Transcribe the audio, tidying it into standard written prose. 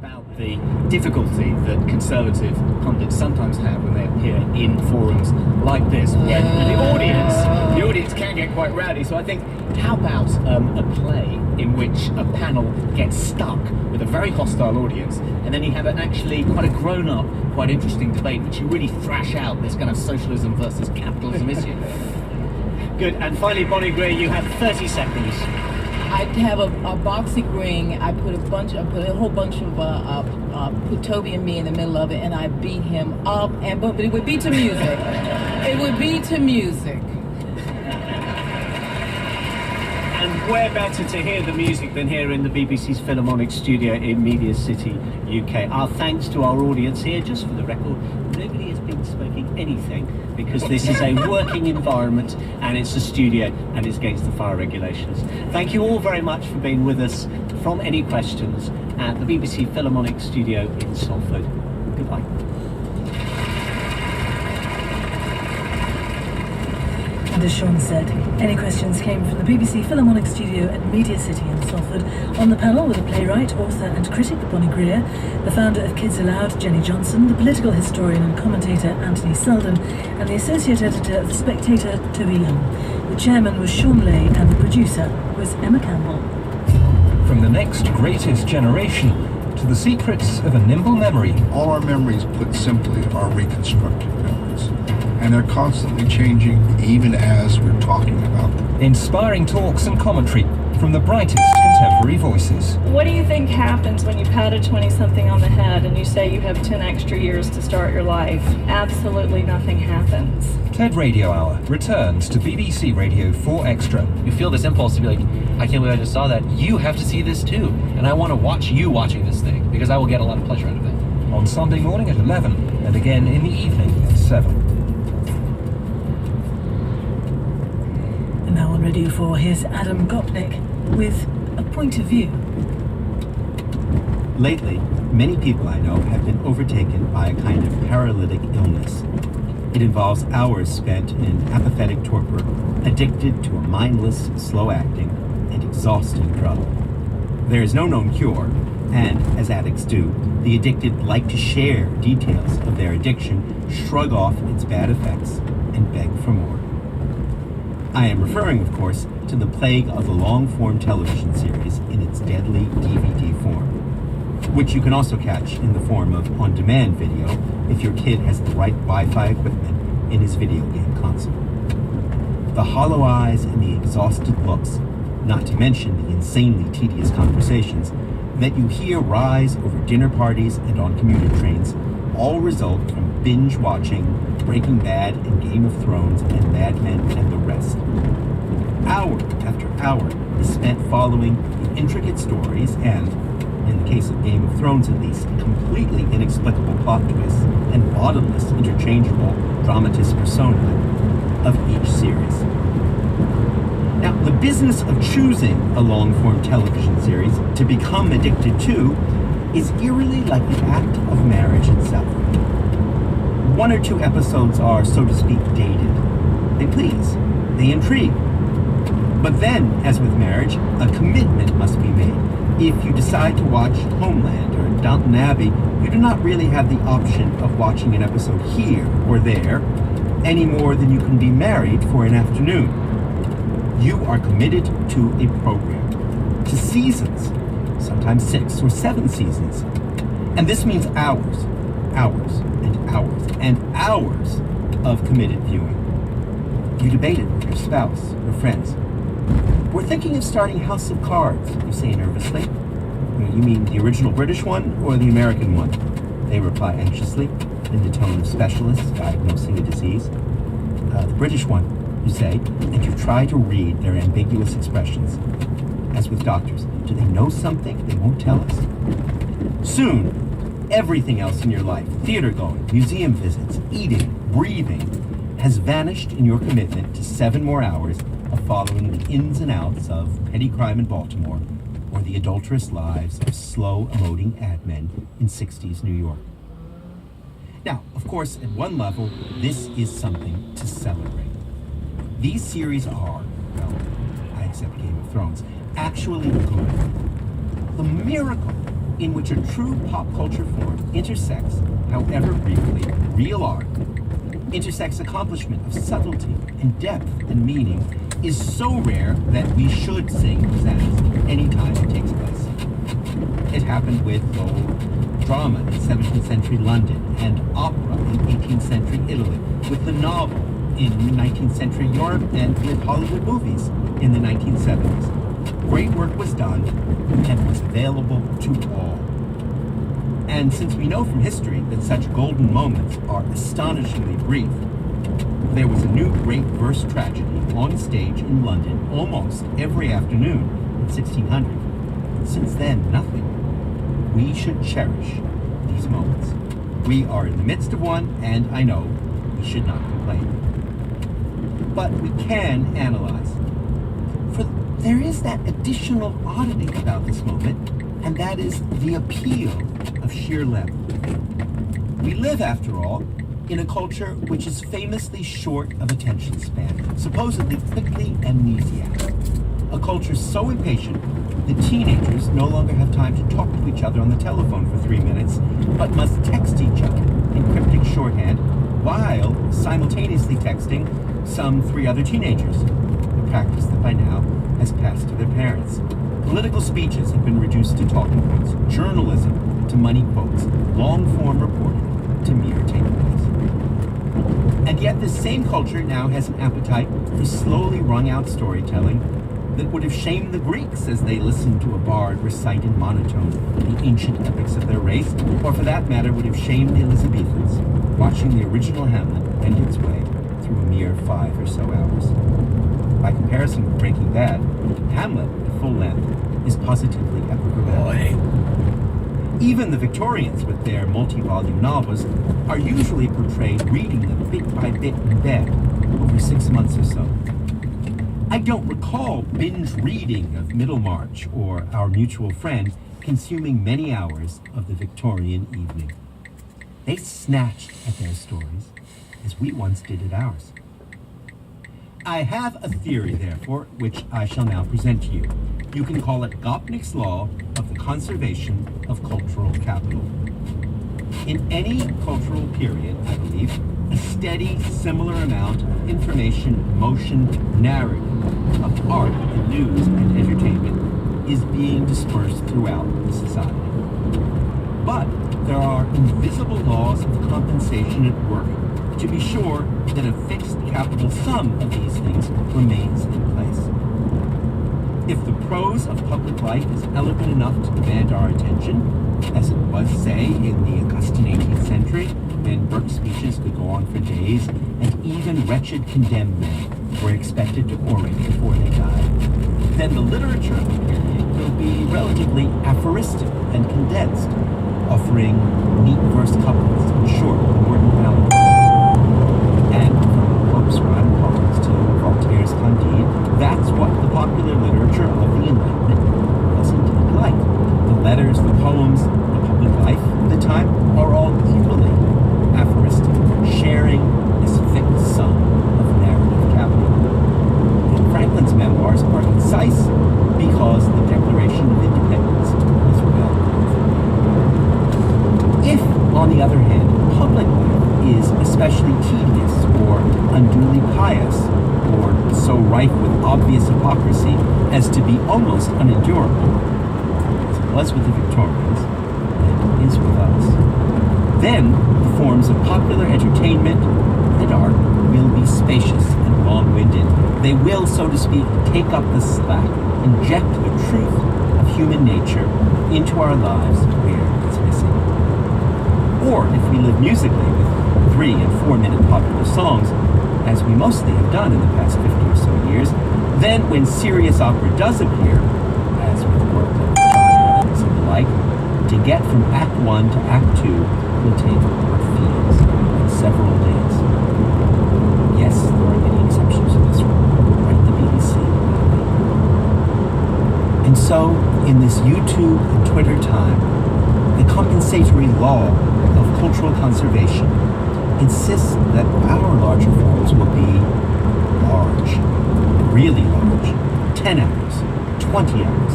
about the difficulty that conservative pundits sometimes have when they appear in forums like this, where the audience can get quite rowdy. So I think, how about a play in which a panel gets stuck with a very hostile audience, and then you have actually quite a grown-up, quite interesting debate, which you really thrash out this kind of socialism versus capitalism issue. Good. And finally, Bonnie Greer, you have 30 seconds. I have a boxing ring. I put a whole bunch of put Toby and me in the middle of it, and I beat him up. But it would be to music. It would be to music. And where better to hear the music than here in the BBC's Philharmonic studio in Media City, UK. Our thanks to our audience here. Just for the record, nobody has been smoking anything, because this is a working environment and it's a studio and it's against the fire regulations. Thank you all very much for being with us from Any Questions at the BBC Philharmonic studio in Salford. Goodbye. And as Sean said, Any Questions came from the BBC Philharmonic studio at Media City in Salford. On the panel were the playwright, author and critic Bonnie Greer, the founder of Kids Aloud, Jenny Johnson, the political historian and commentator Anthony Selden, and the associate editor of The Spectator, Toby Young. The chairman was Sean Lay and the producer was Emma Campbell. From the next greatest generation to the secrets of a nimble memory. All our memories, put simply, are reconstructed memories. And they're constantly changing even as we're talking about them. Inspiring talks and commentary from the brightest contemporary voices. What do you think happens when you pat a 20-something on the head and you say you have 10 extra years to start your life? Absolutely nothing happens. TED Radio Hour returns to BBC Radio 4 Extra. You feel this impulse to be like, I can't believe I just saw that. You have to see this too. And I want to watch you watching this thing, because I will get a lot of pleasure out of it. On Sunday morning at 11 and again in the evening at 7. And now on Radio 4, here's Adam Gopnik with A Point of View. Lately, many people I know have been overtaken by a kind of paralytic illness. It involves hours spent in apathetic torpor, addicted to a mindless, slow-acting, and exhausting drug. There is no known cure, and, as addicts do, the addicted like to share details of their addiction, shrug off its bad effects, and beg for more. I am referring, of course, to the plague of the long-form television series in its deadly DVD form, which you can also catch in the form of on-demand video if your kid has the right Wi-Fi equipment in his video game console. The hollow eyes and the exhausted looks, not to mention the insanely tedious conversations that you hear rise over dinner parties and on commuter trains, all result from binge-watching Breaking Bad and Game of Thrones and Mad Men and the rest. Hour after hour is spent following the intricate stories and, in the case of Game of Thrones at least, completely inexplicable plot twists and bottomless interchangeable dramatis personae of each series. Now, the business of choosing a long-form television series to become addicted to is eerily like the act of marriage itself. One or two episodes are, so to speak, dated. They please, they intrigue. But then, as with marriage, a commitment must be made. If you decide to watch Homeland or Downton Abbey, you do not really have the option of watching an episode here or there, any more than you can be married for an afternoon. You are committed to a program, to seasons, sometimes 6 or 7 seasons. And this means hours, and hours of committed viewing. You debate it with your spouse or friends. We're thinking of starting House of Cards, you say nervously. You mean the original British one or the American one? They reply anxiously, in the tone of specialists diagnosing a disease. The British one, you say, and you try to read their ambiguous expressions. As with doctors, do they know something they won't tell us? Soon, everything else in your life, theater going, museum visits, eating, breathing, has vanished in your commitment to 7 more hours of following the ins and outs of petty crime in Baltimore or the adulterous lives of slow-emoting ad men in 60s New York. Now, of course, at one level, this is something to celebrate. These series are, well, I accept Game of Thrones, actually good. The miracle in which a true pop culture form intersects, however briefly, real art, intersects accomplishment of subtlety and depth and meaning, is so rare that we should sing pizzazz anytime it takes place. It happened with drama in 17th century London and opera in 18th century Italy, with the novel in 19th century Europe, and with Hollywood movies in the 1970s. Great work was done and was available to all. And since we know from history that such golden moments are astonishingly brief, there was a new great verse tragedy on stage in London almost every afternoon in 1600. Since then, nothing. We should cherish these moments. We are in the midst of one, and I know we should not complain. But we can analyze. For there is that additional oddity about this moment, and that is the appeal of sheer length. We live, after all, in a culture which is famously short of attention span, supposedly quickly amnesiac. A culture so impatient that teenagers no longer have time to talk to each other on the telephone for 3 minutes, but must text each other in cryptic shorthand while simultaneously texting some 3 other teenagers, a practice that by now has passed to their parents. Political speeches have been reduced to talking points, journalism to money quotes, long-form reporting to mere takeaways. And yet this same culture now has an appetite for slowly wrung-out storytelling that would have shamed the Greeks as they listened to a bard recite in monotone the ancient epics of their race, or for that matter would have shamed the Elizabethans watching the original Hamlet wend its way through a mere 5 or so hours. By comparison with Breaking Bad, Hamlet, at full length, is positively epigrammatic. Even the Victorians, with their multi-volume novels, are usually portrayed reading them bit by bit in bed over 6 months or so. I don't recall binge reading of Middlemarch or Our Mutual Friend consuming many hours of the Victorian evening. They snatched at their stories as we once did at ours. I have a theory, therefore, which I shall now present to you. You can call it Gopnik's Law of the Conservation of Cultural Capital. In any cultural period, I believe, a steady, similar amount of information, emotion, narrative, of art, and news, and entertainment is being dispersed throughout the society. But there are invisible laws of compensation at work to be sure that a fixed capital sum of these things remains in place. If the prose of public life is eloquent enough to demand our attention, as it was, say, in the Augustan 18th century, when Burke's speeches could go on for days, and even wretched condemned men were expected to orate before they died, then the literature of the period will be relatively aphoristic and condensed, offering neat verse couplets and short, important allegories. And from Pope's rhyme poems to Voltaire's Candide, that's what the popular literature of the Enlightenment was indeed like. The letters, the poems, the public life of the time are all equally aphoristic, sharing this fixed sum of narrative capital. And Franklin's memoirs are concise because the Declaration of Independence is well known. If, on the other hand, public life is especially tedious or unduly pious, or so rife with obvious hypocrisy as to be almost unendurable, as it was with the Victorians, and is with us, then the forms of popular entertainment and art will be spacious and long-winded. They will, so to speak, take up the slack, inject the truth of human nature into our lives where it's missing. Or if we live musically with 3- and 4-minute popular songs, as we mostly have done in the past 50 or so years, then when serious opera does appear, as with the work of John Adams and the like, to get from Act 1 to Act 2 will take what feels like several days. Yes, there are many exceptions to this rule, like the BBC. And so, in this YouTube and Twitter time, the compensatory law of cultural conservation insists that our larger forms will be large, really large, 10 hours, 20 hours,